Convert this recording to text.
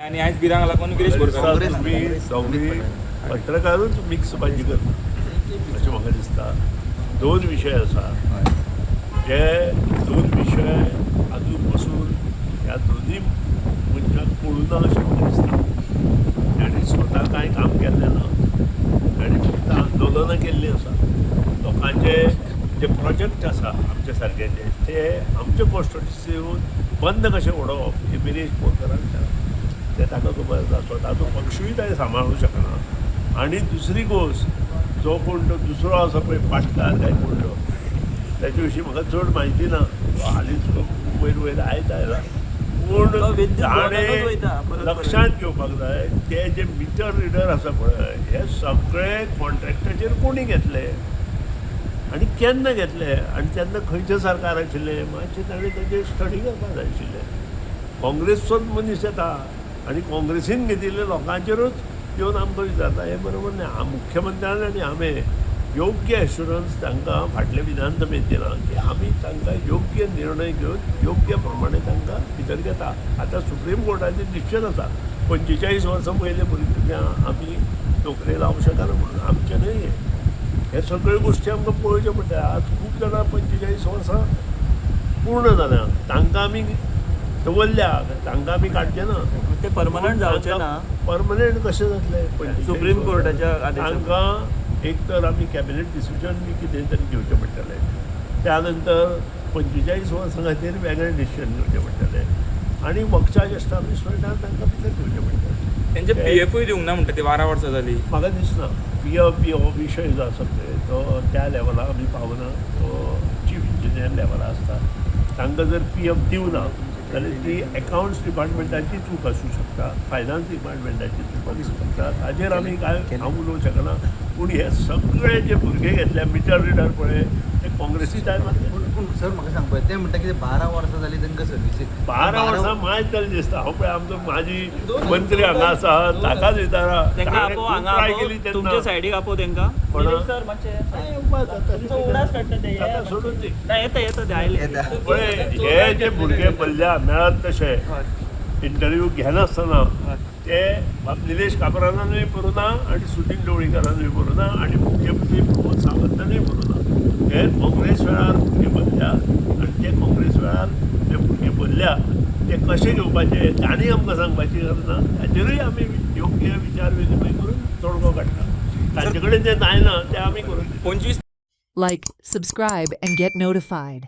आणि आज बिरांगला कोण गिरीश बोरकर सगळी पत्रकारूच मिक्स भाजी करता अशें म्हाका दिसता. दोन विशय आसा जे दोन विशय आजून पासून ह्या दोन्ही मनशाक पळूना अशें म्हाका दिसता. ताणें स्वता कांय काम केल्लें ना, ताणें फक्त आंदोलनां केल्लीं आसा. लोकांचे जे प्रोजेक्ट आसा आमचे सारक्याचे ते आमचे कॉन्स्टिट्युएन्सी येवन बंद कशें उडोवप हे गिरीश बोरकराक ते ताका खबर आसा. स्वताचो पक्षूय ताणें सांबाळूंक शकना. आनी दुसरी गोश्ट जो कोण तो दुसरो आसा पळय पाटकार काय कोण तो त्याचे विशीं म्हाका चड म्हायती ना. हालींच वयर वयर आयला पूण ताणें लक्षांत घेवपाक जाय ते जे मिटर रिडर आसा पळय हे सगळे कॉन्ट्रॅक्टाचेर कोणी घेतले आनी केन्ना घेतले आनी तेन्ना खंयचें सरकार आशिल्लें मातशें ताणें तेजेर स्टडी करपाक जाय आशिल्लें. काँग्रेसचोच मनीस येता आनी काँग्रेसीन घेतिल्ल्या लोकांचेरूच येवन आमकां विचारता हें बरोबर न्ही. मुख्यमंत्र्यान आनी हांवें योग्य एश्युरन्स तांकां फाटल्या विधानसभेत दिला की आमी तांकां योग्य निर्णय घेवन योग्य प्रमाणे तांकां भितर घेता. आतां सुप्रीम कोर्टाचें डिसिजन आसा 45 वर्सां पयले भुरग्यांक आमी नोकरी लावंक शकना म्हणून. आमचें न्हय हे सगळ्यो गोश्टी आमकां पळोवच्यो पडटा. आज खूब जाणां 45 वर्सां पूर्ण जाल्या तांकां आमी दवरल्या तांकां आमी काडचें ना. ते परमनंट जावचें ना. परमनंट कशें जातलें सुप्रीम कोर्टाच्या तांकां एक तर आमी कॅबिनेट डिसिजन बी कितें तरी घेवचें पडटलें. त्या नंतर 45 वर्सां खातीर वेगळें डिसिजन घेवचें पडटलें आनी वखदाच्या एस्टाब्लिशमेंटान तांकां भितर घेवचें पडटलें. त्यांचे PFय दिवंक ना म्हणटा ती 12 वर्सां जाली. म्हाका दिसना PF बी हो विशय जो आसा पळय तो त्या लेवलाक आमी पावना. तो चीफ इंजिनियर लेवलार आसता. तांकां जर PF दिवना जाल्यार ती अकाउंट्स डिपार्टमेंटाची चूक आसूं शकता, फायनान्स डिपार्टमेंटाची चूक आसूं शकता. ताजेर आमी कांय हांव उलोवंक शकना. पूण हे सगळे जे भुरगे घेतले मिटर रिडर पळय ते काँग्रेसी टायमार. पूण सर म्हाका सांगपा ते म्हणटा कितें 12 वर्सां जालीं तांकां सर्विसीक. 12 वर्सां मायज जाली दिसता. हांव पळय आमचो माजी मंत्री हांगा आसा ताकाच विचारा ट्राय केली तेन्ना तुमच्या सायडीक आपो तांकां सर ताका सोडून दी. येता ते आयले पळय हे जे भुरगे पडल्या मेळत तशे इंटरव्यू घेनासतना ते निलेश काब्रानानूय बरोवना आनी सुनील ढवळीकरानूय बरोवना आनी मुख्यमंत्री प्रमोद सावंतानूय बरोवना. हे काँग्रेस वेळार भुरगे बदल्या आनी ते काँग्रेस वेळार जे भुरगे बदल्या ते कशे घेवपाचे तांणी आमकां सांगपाची गरज ना. ताचेरूय आमी योग्य विचार विनिमय करून तोडगो काडटा. तांचे कडेन जें जायना तें आमी करून दिता. 25 Like, subscribe, and get notified.